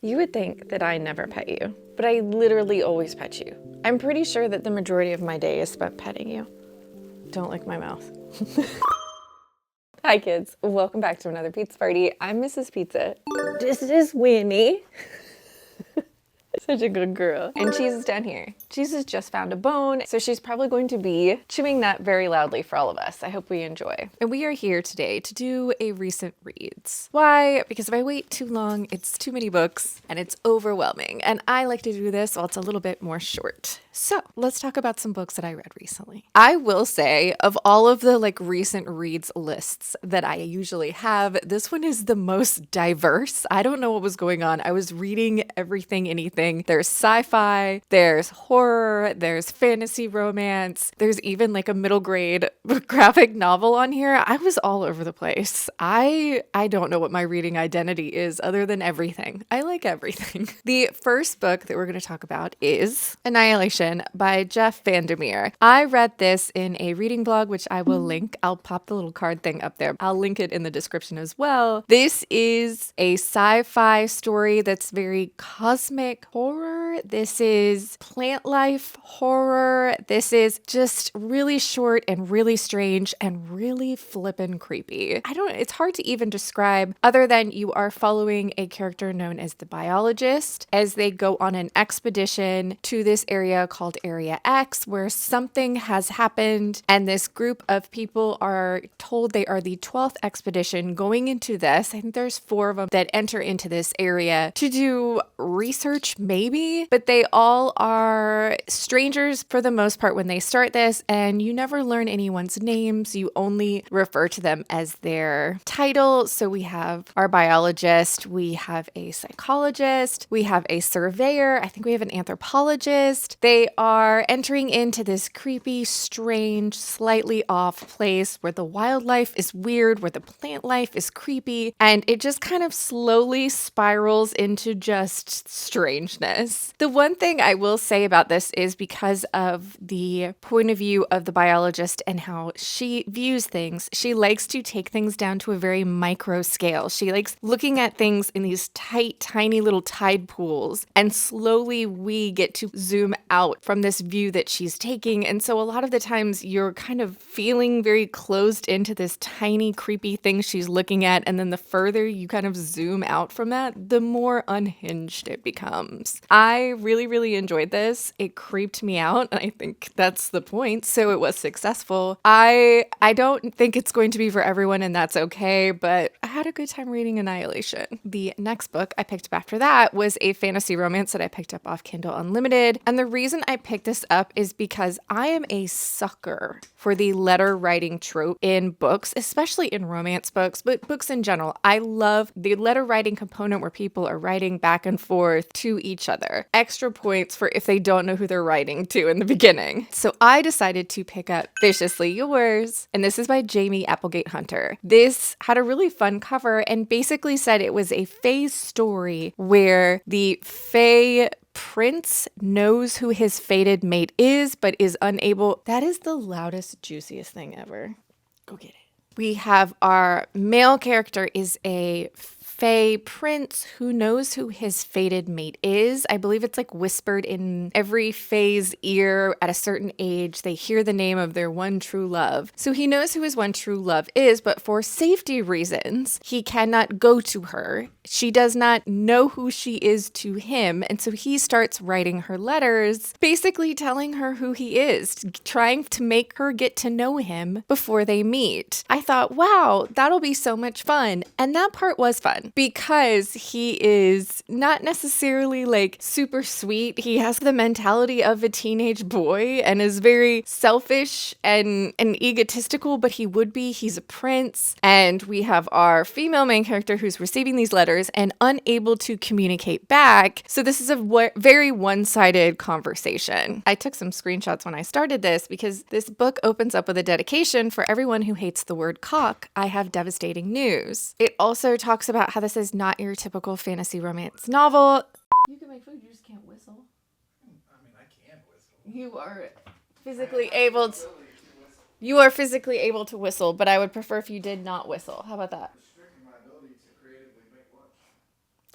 You would think that I never pet you, but I literally always pet you. I'm pretty sure that the majority of my day is spent petting you. Don't lick my mouth. Hi kids, welcome back to another pizza party. I'm Mrs. Pizza. This is Winnie. Such a good girl. And Cheese is down here. Cheese has just found a bone, so she's probably going to be chewing that very loudly for all of us. I hope we enjoy. And we are here today to do a recent reads. Why? Because if I wait too long, it's too many books and it's overwhelming. And I like to do this while it's a little bit more short. So let's talk about some books that I read recently. I will say, of all of the recent reads lists that I usually have, this one is the most diverse. I don't know what was going on. I was reading everything, anything. There's sci-fi, there's horror, there's fantasy romance, there's even a middle grade graphic novel on here. I was all over the place. I don't know what my reading identity is other than everything. I like everything. The first book that we're going to talk about is Annihilation by Jeff Vandermeer. I read this in a reading blog, which I will link. I'll pop the little card thing up there. I'll link it in the description as well. This is a sci-fi story that's very cosmic horror. This is plant life horror. This is just really short and really strange and really flippin' creepy. It's hard to even describe other than you are following a character known as the biologist as they go on an expedition to this area called Area X where something has happened and this group of people are told they are the 12th expedition going into this. I think there's 4 of them that enter into this area to do research maybe, but they all are strangers for the most part when they start this, and you never learn anyone's names. You only refer to them as their title. So we have our biologist, we have a psychologist, we have a surveyor, I think we have an anthropologist. They are entering into this creepy, strange, slightly off place where the wildlife is weird, where the plant life is creepy, and it just kind of slowly spirals into just strangeness. The one thing I will say about this is because of the point of view of the biologist and how she views things, she likes to take things down to a very micro scale. She likes looking at things in these tight, tiny little tide pools, and slowly we get to zoom out from this view that she's taking. And so a lot of the times you're kind of feeling very closed into this tiny, creepy thing she's looking at. And then the further you kind of zoom out from that, the more unhinged it becomes. I really, really enjoyed this. It creeped me out, and I think that's the point. So it was successful. I don't think it's going to be for everyone, and that's okay, but I had a good time reading Annihilation. The next book I picked up after that was a fantasy romance that I picked up off Kindle Unlimited. And the reason I picked this up is because I am a sucker for the letter writing trope in books, especially in romance books, but books in general. I love the letter writing component where people are writing back and forth to each other. Extra points for if they don't know who they're writing to in the beginning. So I decided to pick up Viciously Yours, and this is by Jamie Applegate Hunter. This had a really fun cover and basically said it was a fae story where the fae prince knows who his fated mate is, but is unable. That is the loudest, juiciest thing ever. Go get it. We have our male character is a fae prince who knows who his fated mate is. I believe it's whispered in every fae's ear at a certain age. They hear the name of their one true love. So he knows who his one true love is, but for safety reasons, he cannot go to her. She does not know who she is to him. And so he starts writing her letters, basically telling her who he is, trying to make her get to know him before they meet. I thought, wow, that'll be so much fun. And that part was fun because he is not necessarily super sweet. He has the mentality of a teenage boy and is very selfish and egotistical, but he's a prince. And we have our female main character who's receiving these letters and unable to communicate back. So this is a very one-sided conversation. I took some screenshots when I started this because this book opens up with a dedication for everyone who hates the word cock. I have devastating news. It also talks about how this is not your typical fantasy romance novel. You can make food, you just can't whistle. I mean, I can whistle. You are physically able to. You are physically able to whistle, but I would prefer if you did not whistle. How about that?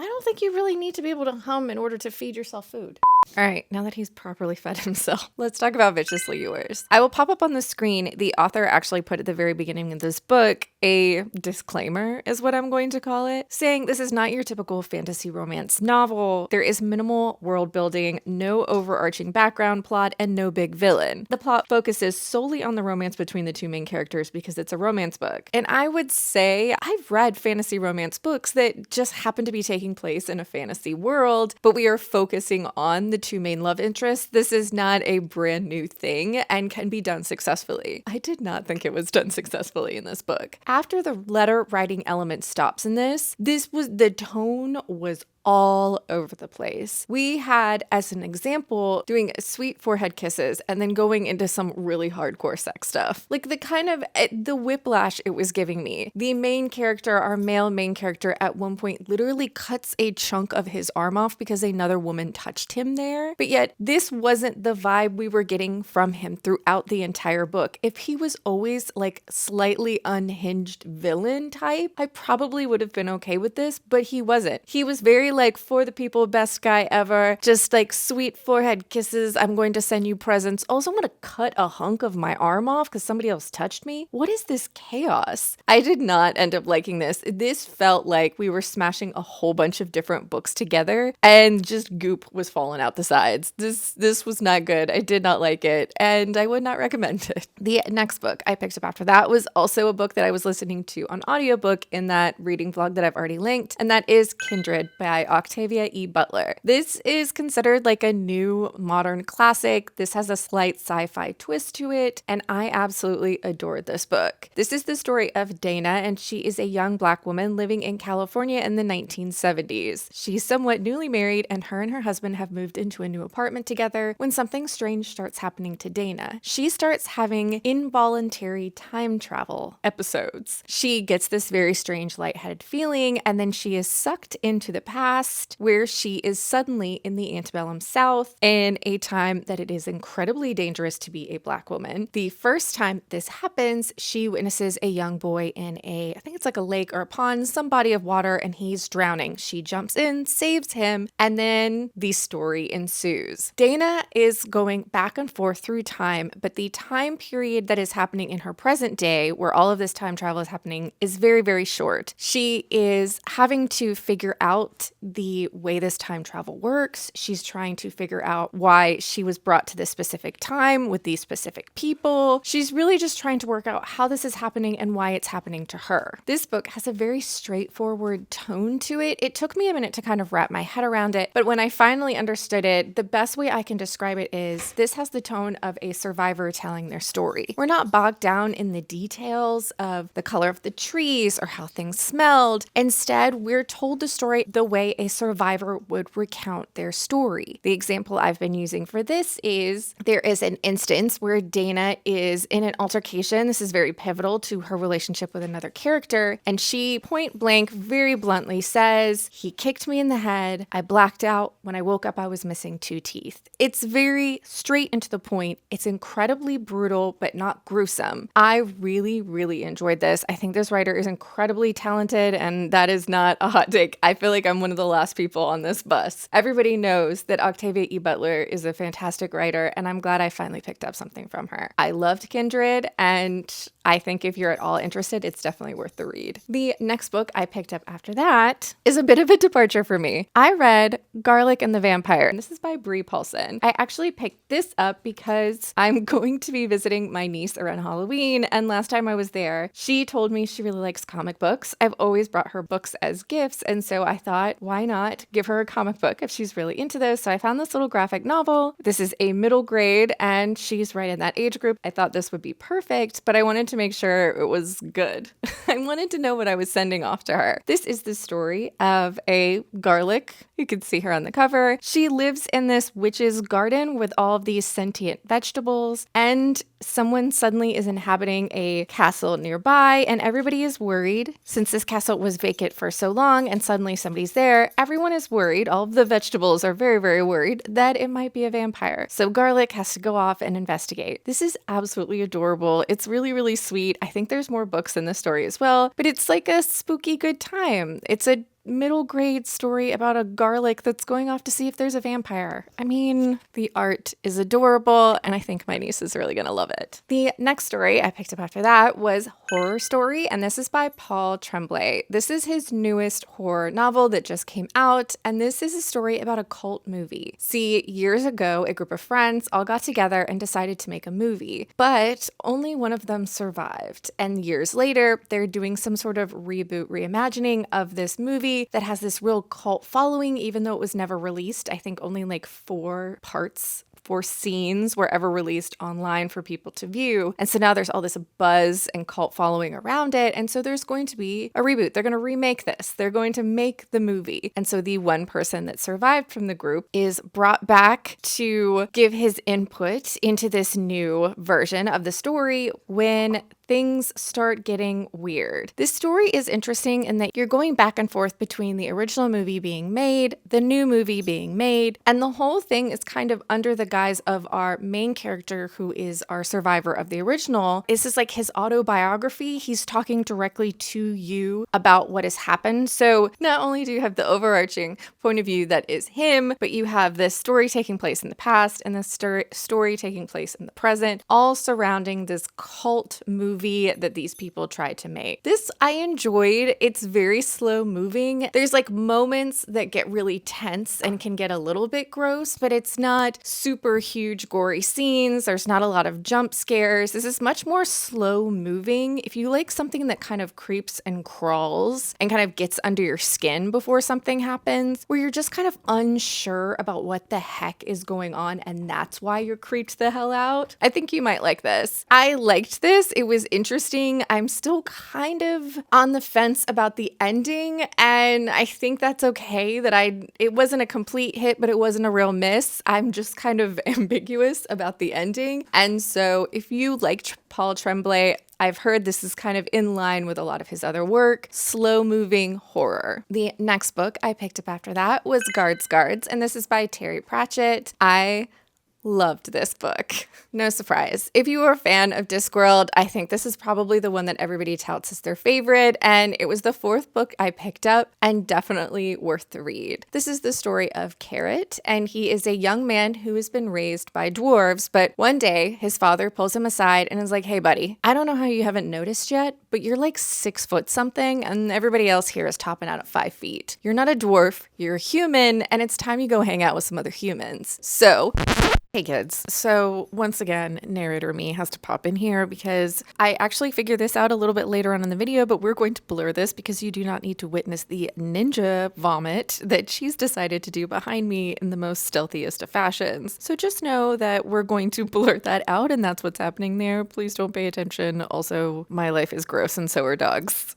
I don't think you really need to be able to hum in order to feed yourself food. All right, now that he's properly fed himself, let's talk about Viciously Yours. I will pop up on the screen. The author actually put at the very beginning of this book a disclaimer, is what I'm going to call it, saying this is not your typical fantasy romance novel. There is minimal world building, no overarching background plot, and no big villain. The plot focuses solely on the romance between the two main characters because it's a romance book. And I would say I've read fantasy romance books that just happen to be taking place in a fantasy world, but we are focusing on the two main love interests. This is not a brand new thing and can be done successfully. I did not think it was done successfully in this book. After the letter writing element stops in this was the tone was all over the place. We had, as an example, doing sweet forehead kisses and then going into some really hardcore sex stuff. Like the kind of the whiplash it was giving me. The main character, our male main character, at one point literally cuts a chunk of his arm off because another woman touched him there. But yet this wasn't the vibe we were getting from him throughout the entire book. If he was always like slightly unhinged villain type, I probably would have been okay with this, but he wasn't. He was very like, for the people, best guy ever, just like sweet forehead kisses, I'm going to send you presents. Also, I'm going to cut a hunk of my arm off because somebody else touched me. What is this chaos? I did not end up liking this. This felt like we were smashing a whole bunch of different books together and just goop was falling out the sides. This was not good. I did not like it and I would not recommend it. The next book I picked up after that was also a book that I was listening to on audiobook in that reading vlog that I've already linked, and that is Kindred by Octavia E. Butler. This is considered like a new modern classic. This has a slight sci-fi twist to it, and I absolutely adored this book. This is the story of Dana, and she is a young Black woman living in California in the 1970s. She's somewhat newly married, and her husband have moved into a new apartment together when something strange starts happening to Dana. She starts having involuntary time travel episodes. She gets this very strange lightheaded feeling, and then she is sucked into the past where she is suddenly in the antebellum South in a time that it is incredibly dangerous to be a Black woman. The first time this happens, she witnesses a young boy in I think it's like a lake or a pond, some body of water, and he's drowning. She jumps in, saves him, and then the story ensues. Dana is going back and forth through time, but the time period that is happening in her present day, where all of this time travel is happening, is very, very short. She is having to figure out the way this time travel works. She's trying to figure out why she was brought to this specific time with these specific people. She's really just trying to work out how this is happening and why it's happening to her. This book has a very straightforward tone to it. It took me a minute to kind of wrap my head around it, but when I finally understood it, the best way I can describe it is this has the tone of a survivor telling their story. We're not bogged down in the details of the color of the trees or how things smelled. Instead, we're told the story the way a survivor would recount their story. The example I've been using for this is there is an instance where Dana is in an altercation. This is very pivotal to her relationship with another character, and she point blank, very bluntly says, "He kicked me in the head. I blacked out. When I woke up, I was missing 2 teeth." It's very straight and to the point. It's incredibly brutal, but not gruesome. I really, really enjoyed this. I think this writer is incredibly talented, and that is not a hot take. I feel like I'm one of the last people on this bus. Everybody knows that Octavia E. Butler is a fantastic writer, and I'm glad I finally picked up something from her. I loved Kindred, and I think if you're at all interested, it's definitely worth the read. The next book I picked up after that is a bit of a departure for me. I read Garlic and the Vampire, and this is by Bree Paulsen. I actually picked this up because I'm going to be visiting my niece around Halloween, and last time I was there, she told me she really likes comic books. I've always brought her books as gifts, and so I thought, why not give her a comic book if she's really into this? So I found this little graphic novel. This is a middle grade, and she's right in that age group. I thought this would be perfect, but I wanted to make sure it was good. I wanted to know what I was sending off to her. This is the story of a garlic. You can see her on the cover. She lives in this witch's garden with all of these sentient vegetables, and someone suddenly is inhabiting a castle nearby, and everybody is worried. Since this castle was vacant for so long and suddenly somebody's there, everyone is worried. All of the vegetables are very, very worried that it might be a vampire. So Garlic has to go off and investigate. This is absolutely adorable. It's really, really sweet. I think there's more books in this story as well, but it's like a spooky good time. It's a middle grade story about a garlic that's going off to see if there's a vampire. I mean, the art is adorable, and I think my niece is really gonna love it. The next story I picked up after that was Horror Story, and this is by Paul Tremblay. This is his newest horror novel that just came out, and this is a story about a cult movie. See, years ago, a group of friends all got together and decided to make a movie, but only one of them survived. And years later, they're doing some sort of reboot reimagining of this movie that has this real cult following, even though it was never released. I think only like 4 scenes were ever released online for people to view. And so now there's all this buzz and cult following around it. And so there's going to be a reboot. They're going to remake this. They're going to make the movie. And so the one person that survived from the group is brought back to give his input into this new version of the story when things start getting weird. This story is interesting in that you're going back and forth between the original movie being made, the new movie being made, and the whole thing is kind of under the guise of our main character, who is our survivor of the original. This is like his autobiography. He's talking directly to you about what has happened. So not only do you have the overarching point of view that is him, but you have this story taking place in the past and this story taking place in the present, all surrounding this cult movie that these people tried to make. This I enjoyed. It's very slow moving. There's like moments that get really tense and can get a little bit gross, but it's not super huge gory scenes. There's not a lot of jump scares. This is much more slow moving. If you like something that kind of creeps and crawls and kind of gets under your skin before something happens, where you're just kind of unsure about what the heck is going on and that's why you're creeped the hell out, I think you might like this. I liked this. It was interesting. I'm still kind of on the fence about the ending, and I think that's okay that it wasn't a complete hit, but it wasn't a real miss. I'm just kind of ambiguous about the ending. And so if you liked Paul Tremblay, I've heard this is kind of in line with a lot of his other work, slow-moving horror. The next book I picked up after that was Guards, and this is by Terry Pratchett. I loved this book. No surprise. If you are a fan of Discworld, I think this is probably the one that everybody touts as their favorite, and it was the 4th book I picked up and definitely worth the read. This is the story of Carrot, and he is a young man who has been raised by dwarves, but one day his father pulls him aside and is like, "Hey buddy, I don't know how you haven't noticed yet, but you're like 6 foot something and everybody else here is topping out at 5 feet. You're not a dwarf, you're a human, and it's time you go hang out with some other humans." So hey kids, so once again, narrator me has to pop in here because I actually figured this out a little bit later on in the video, but we're going to blur this because you do not need to witness the ninja vomit that she's decided to do behind me in the most stealthiest of fashions. So just know that we're going to blur that out and that's what's happening there. Please don't pay attention. Also, my life is gross and so are dogs.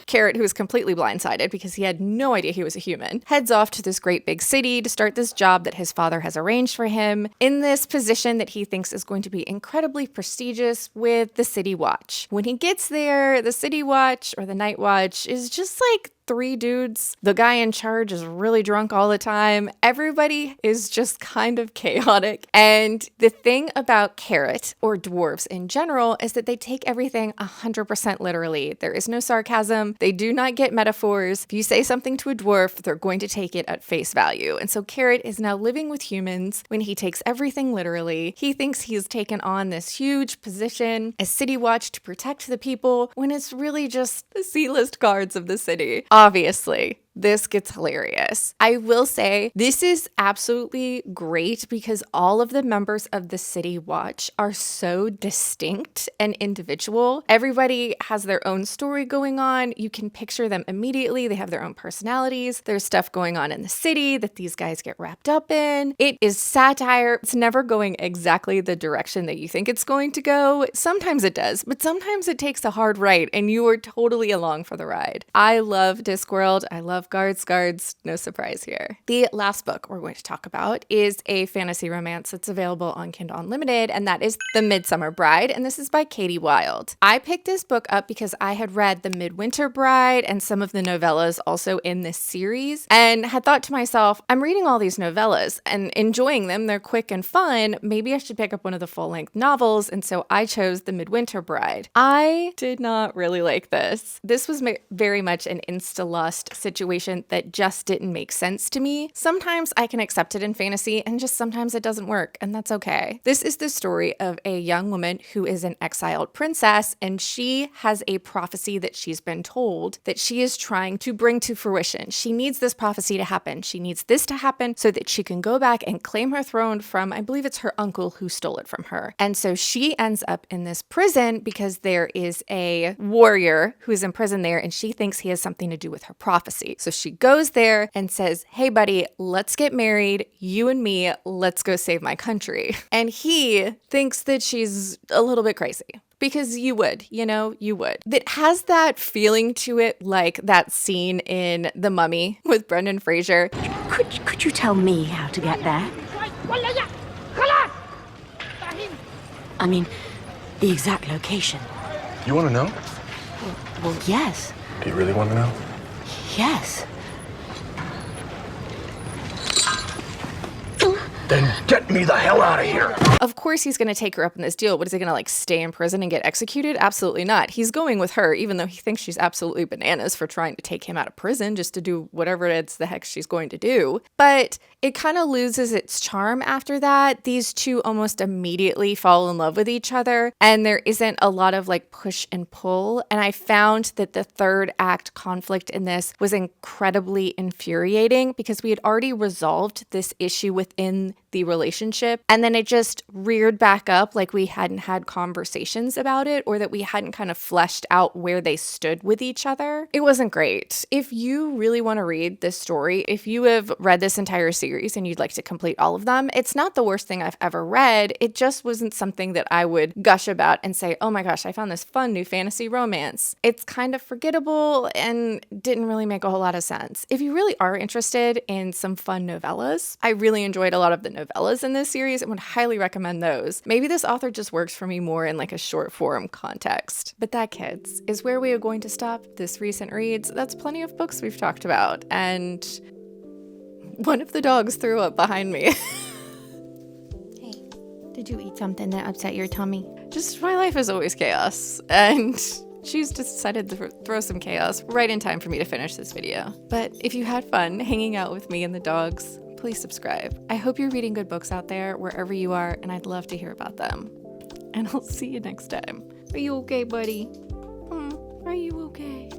Carrot, who is completely blindsided because he had no idea he was a human, heads off to this great big city to start this job that his father has arranged for him in this position that he thinks is going to be incredibly prestigious with the City Watch. When he gets there, the City Watch or the Night Watch is just like 3 dudes. The guy in charge is really drunk all the time. Everybody is just kind of chaotic. And the thing about Carrot, or dwarves in general, is that they take everything 100% literally. There is no sarcasm. They do not get metaphors. If you say something to a dwarf, they're going to take it at face value. And so Carrot is now living with humans when he takes everything literally. He thinks he's taken on this huge position as City Watch to protect the people when it's really just the C-list guards of the city. Obviously, this gets hilarious. I will say this is absolutely great because all of the members of the City Watch are so distinct and individual. Everybody has their own story going on. You can picture them immediately. They have their own personalities. There's stuff going on in the city that these guys get wrapped up in. It is satire. It's never going exactly the direction that you think it's going to go. Sometimes it does, but sometimes it takes a hard right and you are totally along for the ride. I love Discworld. I love Guards, no surprise here. The last book we're going to talk about is a fantasy romance that's available on Kindle Unlimited, and that is The Midsummer Bride, and this is by Kati Wilde. I picked this book up because I had read The Midwinter Bride and some of the novellas also in this series, and had thought to myself, I'm reading all these novellas and enjoying them. They're quick and fun. Maybe I should pick up one of the full-length novels, and so I chose The Midwinter Bride. I did not really like this. This was very much an insta-lust situation situation that just didn't make sense to me. Sometimes I can accept it in fantasy and just sometimes it doesn't work, and that's okay. This is the story of a young woman who is an exiled princess, and she has a prophecy that she's been told that she is trying to bring to fruition. She needs this prophecy to happen. She needs this to happen so that she can go back and claim her throne from, I believe it's her uncle who stole it from her. And so she ends up in this prison because there is a warrior who is in prison there, and she thinks he has something to do with her prophecy. So she goes there and says, hey buddy, let's get married, you and me, let's go save my country. And he thinks that she's a little bit crazy. Because you would, you would. That has that feeling to it like that scene in The Mummy with Brendan Fraser. Could you tell me how to get there? I mean, the exact location. You want to know? Well, yes. Do you really want to know? Yes. Then get me the hell out of here. Of course he's going to take her up in this deal. What is he going to stay in prison and get executed? Absolutely not. He's going with her, even though he thinks she's absolutely bananas for trying to take him out of prison just to do whatever it's the heck she's going to do. But it kind of loses its charm after that. These two almost immediately fall in love with each other, and there isn't a lot of push and pull. And I found that the third act conflict in this was incredibly infuriating because we had already resolved this issue within the relationship, and then it just reared back up like we hadn't had conversations about it, or that we hadn't kind of fleshed out where they stood with each other. It wasn't great. If you really want to read this story, if you have read this entire series and you'd like to complete all of them, it's not the worst thing I've ever read. It just wasn't something that I would gush about and say, oh my gosh, I found this fun new fantasy romance. It's kind of forgettable and didn't really make a whole lot of sense. If you really are interested in some fun novellas, I really enjoyed a lot of the novellas in this series and would highly recommend those. Maybe this author just works for me more in a short form context. But that, kids, is where we are going to stop this recent reads. That's plenty of books we've talked about, and one of the dogs threw up behind me. Hey, did you eat something that upset your tummy? Just my life is always chaos, and she's decided to throw some chaos right in time for me to finish this video. But if you had fun hanging out with me and the dogs, please subscribe. I hope you're reading good books out there wherever you are, and I'd love to hear about them. And I'll see you next time. Are you okay, buddy? Are you okay?